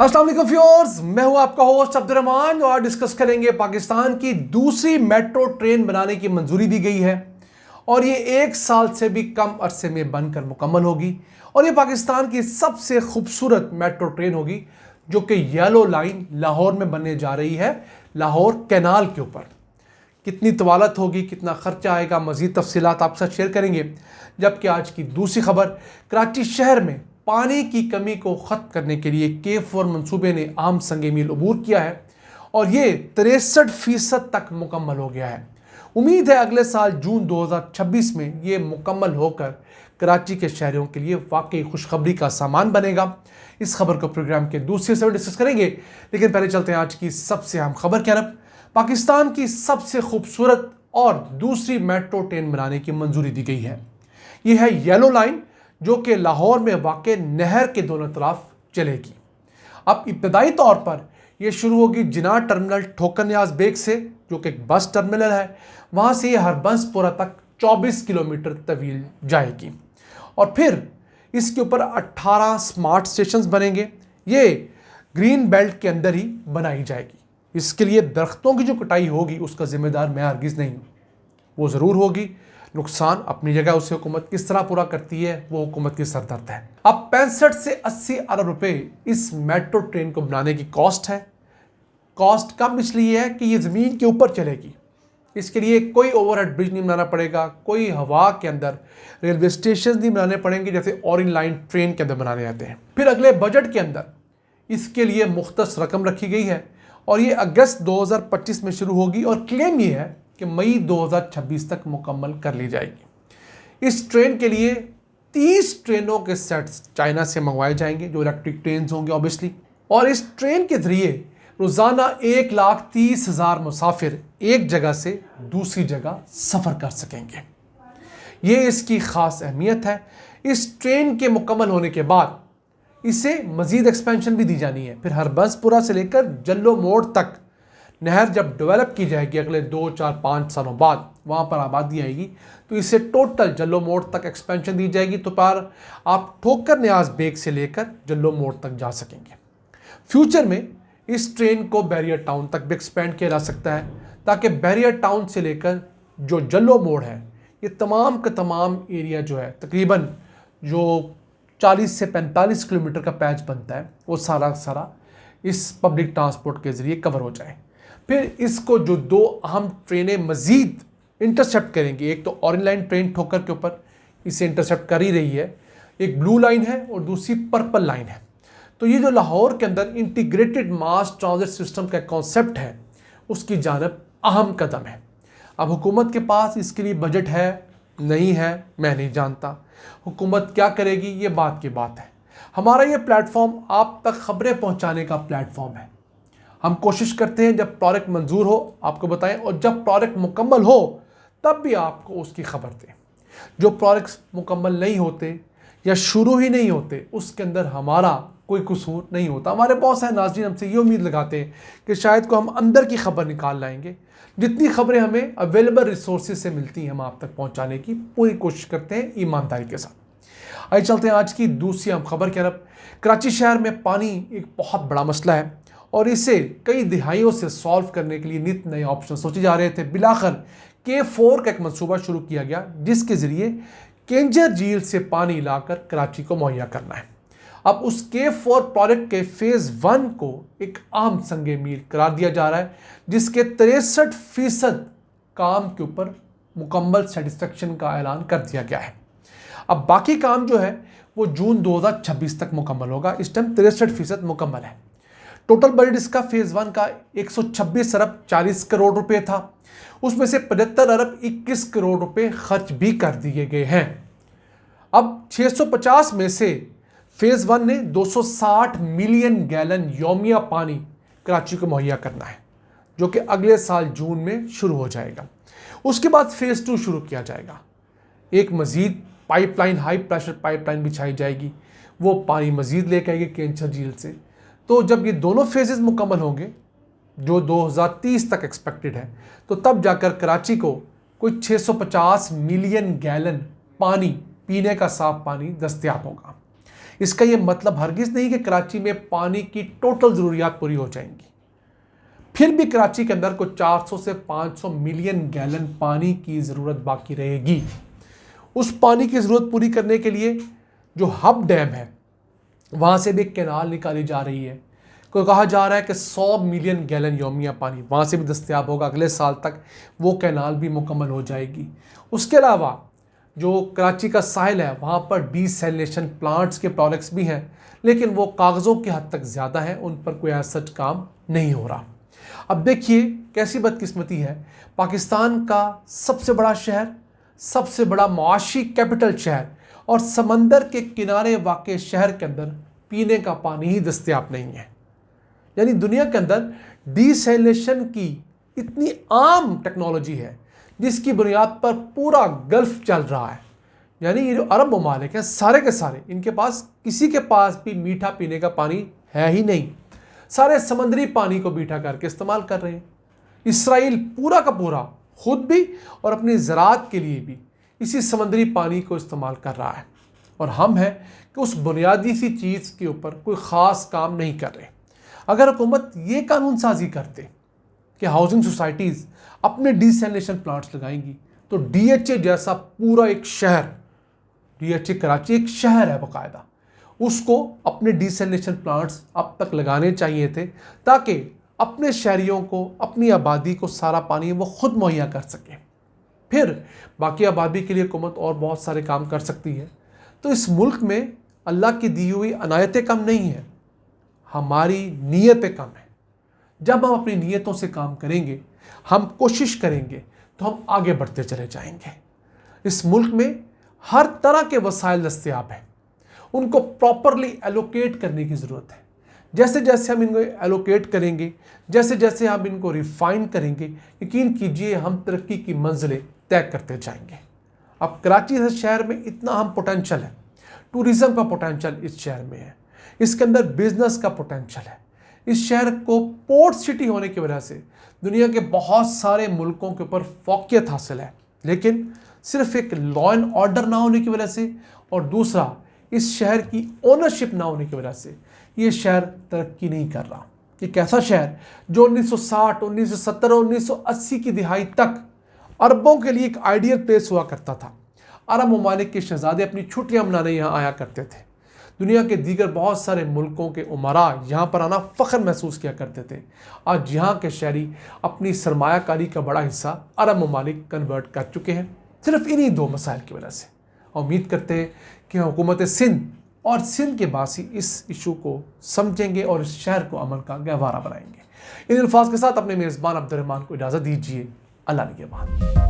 अस्सलाम वालेकुम व्यूअर्स, मैं हूं आपका होस्ट अब्दुल रहमान और डिस्कस करेंगे पाकिस्तान की दूसरी मेट्रो ट्रेन बनाने की मंजूरी दी गई है और ये 1 साल से भी कम अरसे में बनकर मुकम्मल होगी और ये पाकिस्तान की सबसे खूबसूरत मेट्रो ट्रेन होगी जो कि येलो लाइन लाहौर में बनने जा रही है, लाहौर कैनाल के ऊपर। कितनी तवालत होगी, कितना खर्चा आएगा, मज़ीद तफसीलात आपके साथ शेयर करेंगे। जबकि आज की दूसरी खबर, कराची शहर में पानी की कमी को ख़त्म करने के लिए K4 मंसूबे ने अहम संग मील अबूर किया है और ये 63% तक मुकम्मल हो गया है। उम्मीद है अगले साल जून 2026 में ये मुकम्मल होकर कराची के शहरियों के लिए वाकई खुशखबरी का सामान बनेगा। इस खबर को प्रोग्राम के दूसरे हिस्से में डिस्कस करेंगे, लेकिन पहले चलते हैं आज की सबसे अहम खबर की तरफ। पाकिस्तान की सबसे खूबसूरत और दूसरी मेट्रो ट्रेन बनाने की मंजूरी दी गई है। यह है येलो लाइन जो कि लाहौर में वाक़ नहर के दोनों तरफ चलेगी। अब इब्तदाई तौर पर यह शुरू होगी जिना टर्मिनल ठोकर नियाज बेग से, जो कि एक बस टर्मिनल है। वहाँ से यह हरबंसपुरा तक 24 किलोमीटर तवील जाएगी और फिर इसके ऊपर 18 स्मार्ट स्टेशंस बनेंगे। ये ग्रीन बेल्ट के अंदर ही बनाई जाएगी। इसके लिए दरख्तों की जो कटाई होगी उसका जिम्मेदार मैं हरगिज़ नहीं हूँ, वो ज़रूर होगी। नुकसान अपनी जगह, उसे हुकूमत किस तरह पूरा करती है वो हुकूमत की सरदर्द है। अब 65 से 80 अरब रुपए इस मेट्रो ट्रेन को बनाने की कॉस्ट है। कॉस्ट कम इसलिए है कि ये ज़मीन के ऊपर चलेगी। इसके लिए कोई ओवरहेड ब्रिज नहीं बनाना पड़ेगा, कोई हवा के अंदर रेलवे स्टेशन नहीं बनाने पड़ेंगे जैसे ऑरेंज लाइन ट्रेन के अंदर बनाने जाते हैं। फिर अगले बजट के अंदर इसके लिए मुख्तस रकम रखी गई है और ये अगस्त 2025 में शुरू होगी और क्लेम ये है कि मई 2026 तक मुकम्मल कर ली जाएगी। इस ट्रेन के लिए 30 ट्रेनों के सेट्स चाइना से मंगवाए जाएंगे जो इलेक्ट्रिक ट्रेन होंगे ऑब्वियसली, और इस ट्रेन के जरिए रोज़ाना 1,30,000 मुसाफिर एक जगह से दूसरी जगह सफ़र कर सकेंगे। ये इसकी ख़ास अहमियत है। इस ट्रेन के मुकम्मल होने के बाद इसे मज़ीद एक्सपेंशन भी दी जानी है। फिर हरबंसपुरा से लेकर जल्लो मोड़ तक नहर जब डेवलप की जाएगी अगले 2, 4, 5 सालों बाद, वहाँ पर आबादी आएगी तो इसे टोटल जल्लो मोड़ तक एक्सपेंशन दी जाएगी। तो पर आप ठोकर नियाज बेग से लेकर जल्लो मोड़ तक जा सकेंगे। फ्यूचर में इस ट्रेन को बैरियर टाउन तक भी एक्सपेंड किया जा सकता है ताकि बैरियर टाउन से लेकर जो जल्लो मोड़ है, ये तमाम का तमाम एरिया जो है तकरीबन जो 40 से 45 किलोमीटर का पैच बनता है, वो सारा इस पब्लिक ट्रांसपोर्ट के ज़रिए कवर हो जाए। फिर इसको जो 2 अहम ट्रेनें मज़ीद इंटरसेप्ट करेंगी, एक तो ऑरेंज लाइन ट्रेन ठोकर के ऊपर इसे इंटरसेप्ट कर ही रही है, एक ब्लू लाइन है और दूसरी पर्पल लाइन है। तो ये जो लाहौर के अंदर इंटीग्रेटेड मास ट्रांजिट सिस्टम का कॉन्सेप्ट है उसकी जानब अहम कदम है। अब हुकूमत के पास इसके लिए बजट है नहीं है मैं नहीं जानता, हुकूमत क्या करेगी ये बात की बात है। हमारा ये प्लेटफॉर्म आप तक खबरें पहुँचाने का प्लेटफॉर्म है। हम कोशिश करते हैं जब प्रोजेक्ट मंजूर हो आपको बताएं और जब प्रोजेक्ट मुकम्मल हो तब भी आपको उसकी खबर दें। जो प्रोजेक्ट्स मुकम्मल नहीं होते या शुरू ही नहीं होते उसके अंदर हमारा कोई कसूर नहीं होता। हमारे बहुत सारे नाज़रीन हमसे ये उम्मीद लगाते हैं कि शायद को हम अंदर की खबर निकाल लाएंगे। जितनी खबरें हमें अवेलेबल रिसोर्सेज से मिलती हैं हम आप तक पहुँचाने की पूरी कोशिश करते हैं ईमानदारी के साथ। आइए चलते हैं आज की दूसरी अहम खबर की तरफ। कराची शहर में पानी एक बहुत बड़ा मसला है और इसे कई दिहाइयों से सॉल्व करने के लिए नित नए ऑप्शन सोचे जा रहे थे। बिलाखिर K4 का एक मंसूबा शुरू किया गया जिसके ज़रिए केंजर झील से पानी लाकर कराची को मुहैया करना है। अब उस K4 प्रोजेक्ट के फ़ेज़ 1 को एक अहम संगे मील करार दिया जा रहा है जिसके 63% काम के ऊपर मुकम्मल सेटिस्फेक्शन का ऐलान कर दिया गया है। अब बाकी काम जो है वो जून 2026 तक मुकम्मल होगा। इस टाइम 63% मुकम्मल है। टोटल बजट इसका फ़ेज़ 1 का 126 अरब 40 करोड़ रुपए था, उसमें से 75 अरब 21 करोड़ रुपए खर्च भी कर दिए गए हैं। अब 650 में से फ़ेज़ 1 ने 260 मिलियन गैलन यौमिया पानी कराची को मुहैया करना है जो कि अगले साल जून में शुरू हो जाएगा। उसके बाद फ़ेज़ 2 शुरू किया जाएगा। एक मज़ीद पाइपलाइन, हाई प्रेशर पाइपलाइन बिछाई जाएगी, वो पानी मज़ीद लेकर आएगी केंचर झील से। तो जब ये दोनों फेजेस मुकम्मल होंगे जो 2030 तक एक्सपेक्टेड है, तो तब जाकर कराची को कोई 650 मिलियन गैलन पानी, पीने का साफ पानी दस्तयाब होगा। इसका ये मतलब हरगिज़ नहीं कि कराची में पानी की टोटल ज़रूरियात पूरी हो जाएंगी। फिर भी कराची के अंदर कुछ 400 से 500 मिलियन गैलन पानी की ज़रूरत बाकी रहेगी। उस पानी की ज़रूरत पूरी करने के लिए जो हब डैम है वहाँ से भी कैनाल निकाली जा रही है। को कहा जा रहा है कि 100 मिलियन गैलन यौमिया पानी वहाँ से भी दस्तयाब होगा। अगले साल तक वो कैनाल भी मुकम्मल हो जाएगी। उसके अलावा जो कराची का साहिल है वहाँ पर डिसैलिनेशन प्लांट्स के प्रोजेक्ट्स भी हैं, लेकिन वो कागज़ों की हद तक ज़्यादा हैं, उन पर कोई ऐसा सच काम नहीं हो रहा। अब देखिए कैसी बदकिस्मती है, पाकिस्तान का सबसे बड़ा शहर, सबसे बड़ा मुआशी कैपिटल शहर और समंदर के किनारे वाक़े शहर के अंदर पीने का पानी ही दस्तयाब नहीं है। यानी दुनिया के अंदर डिसैलिनेशन की इतनी आम टेक्नोलॉजी है जिसकी बुनियाद पर पूरा गल्फ चल रहा है। यानी ये जो अरब ममालिक हैं सारे के सारे, इनके पास किसी के पास भी मीठा पीने का पानी है ही नहीं। सारे समंदरी पानी को मीठा करके इस्तेमाल कर रहे हैं। इसराइल पूरा का पूरा खुद भी और अपनी ज़राअत के लिए भी इसी समंदरी पानी को इस्तेमाल कर रहा है, और हम हैं कि उस बुनियादी सी चीज़ के ऊपर कोई ख़ास काम नहीं कर रहे। अगर हुकूमत ये कानून साजी करते कि हाउसिंग सोसाइटीज़ अपने डिसैलिनेशन प्लांट्स लगाएंगी तो DHA जैसा पूरा एक शहर, DHA कराची एक शहर है बाकायदा, उसको अपने डिसैलिनेशन प्लांट्स अब तक लगाने चाहिए थे ताकि अपने शहरियों को, अपनी आबादी को सारा पानी वो खुद मुहैया कर सके। फिर बाकी आबादी के लिए हुकूमत और बहुत सारे काम कर सकती है। तो इस मुल्क में अल्लाह की दी हुई अनायतें कम नहीं है, हमारी नीयतें कम हैं। जब हम अपनी नीयतों से काम करेंगे, हम कोशिश करेंगे, तो हम आगे बढ़ते चले जाएंगे। इस मुल्क में हर तरह के वसाइल दस्तयाब हैं, उनको प्रॉपरली एलोकेट करने की ज़रूरत है। जैसे जैसे हम इनको एलोकेट करेंगे, जैसे जैसे हम इनको रिफ़ाइन करेंगे, यकीन कीजिए हम तरक्की की मंजिलें तय करते जाएंगे। अब कराची जैसे शहर में इतना अहम पोटेंशल है, टूरिज़म का पोटेंशल इस शहर में है, इसके अंदर बिजनेस का पोटेंशल है। इस शहर को पोर्ट सिटी होने की वजह से दुनिया के बहुत सारे मुल्कों के ऊपर फौकियत हासिल है, लेकिन सिर्फ एक लॉ एंड ऑर्डर ना होने की वजह से और दूसरा इस शहर की ओनरशिप ना होने की वजह से ये शहर तरक्की नहीं कर रहा। एक ऐसा शहर जो 1960, 1970 और 1980 की दिहाई तक अरबों के लिए एक आइडियल प्लेस हुआ करता था। अरब ममालिक के शहजादे अपनी छुट्टियां मनाने यहाँ आया करते थे। दुनिया के दीगर बहुत सारे मुल्कों के उमरा यहाँ पर आना फ़ख्र महसूस किया करते थे। आज यहाँ के शहरी अपनी सरमायाकारी का बड़ा हिस्सा अरब ममालिक कन्वर्ट कर चुके हैं, सिर्फ इन्हीं दो मसाइल की वजह से। उम्मीद करते हैं कि हुकूमत सिंध और सिंध के बासी इस इशू को समझेंगे और इस शहर को अमन का गहवारा बनाएंगे। इन अल्फाज के साथ अपने मेज़बान अब्दुर्रहमान को इजाज़त दीजिए। अल्लाह निगहबान।